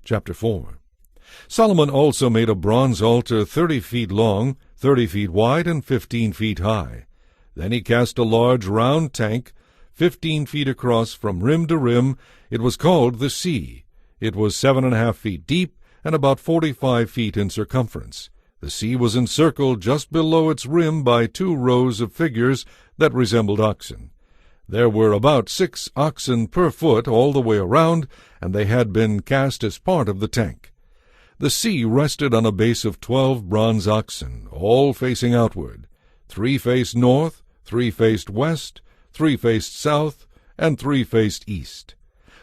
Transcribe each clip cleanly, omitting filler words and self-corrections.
Chapter 4. Solomon also made a bronze altar 30 feet long, 30 feet wide, and 15 feet high. Then he cast a large round tank, 15 feet across from rim to rim. It was called the sea. It was 7.5 feet deep and about 45 feet in circumference. The sea was encircled just below its rim by 2 rows of figures that resembled oxen. There were about 6 oxen per foot all the way around, and they had been cast as part of the tank. The sea rested on a base of 12 bronze oxen, all facing outward. 3 faced north, 3 faced west, 3 faced south, and 3 faced east.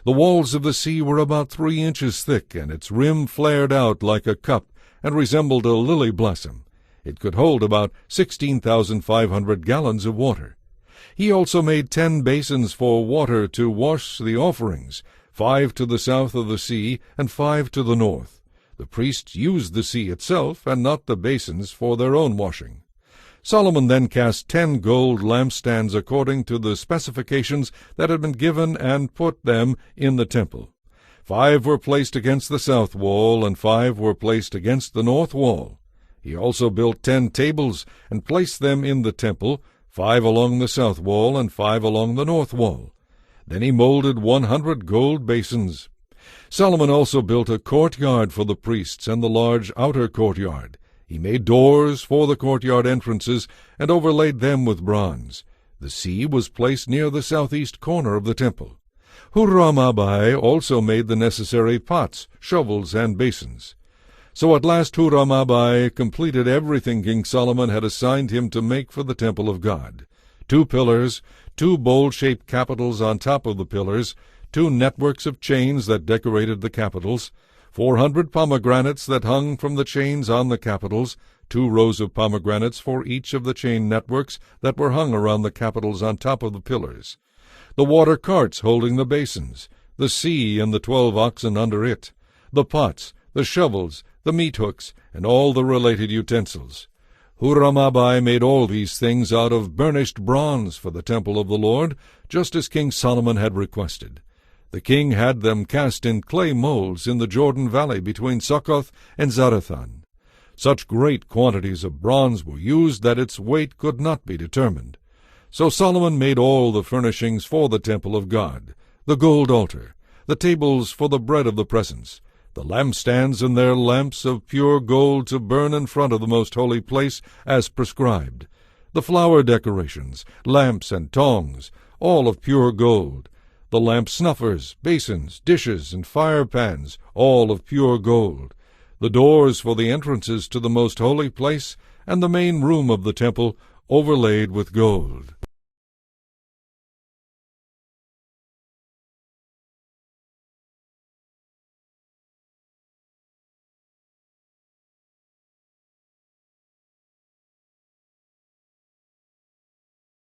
The walls of the sea were about 3 inches thick, and its rim flared out like a cup and resembled a lily blossom. It could hold about 16,500 gallons of water. He also made 10 basins for water to wash the offerings, 5 to the south of the sea and 5 to the north. The priests used the sea itself and not the basins for their own washing. Solomon then cast 10 gold lampstands according to the specifications that had been given and put them in the temple. 5 were placed against the south wall, and 5 were placed against the north wall. He also built 10 tables and placed them in the temple, 5 along the south wall and 5 along the north wall. Then he molded 100 gold basins. Solomon also built a courtyard for the priests and the large outer courtyard. He made doors for the courtyard entrances and overlaid them with bronze. The sea was placed near the southeast corner of the temple. Huram-Abi also made the necessary pots, shovels, and basins. So at last Huram-Abi completed everything King Solomon had assigned him to make for the temple of God: 2 pillars, 2 bowl-shaped capitals on top of the pillars, 2 networks of chains that decorated the capitals, 400 pomegranates that hung from the chains on the capitals, 2 rows of pomegranates for each of the chain networks that were hung around the capitals on top of the pillars, the water carts holding the basins, the sea and the 12 oxen under it, the pots, the shovels, the meat hooks, and all the related utensils. Huram-Abi made all these things out of burnished bronze for the temple of the Lord, just as King Solomon had requested. The king had them cast in clay molds in the Jordan Valley between Succoth and Zarethan. Such great quantities of bronze were used that its weight could not be determined. So Solomon made all the furnishings for the temple of God: the gold altar, the tables for the bread of the presence, the lampstands and their lamps of pure gold to burn in front of the most holy place as prescribed, the flower decorations, lamps and tongs, all of pure gold, the lamp snuffers, basins, dishes, and fire pans, all of pure gold, the doors for the entrances to the most holy place, and the main room of the temple overlaid with gold.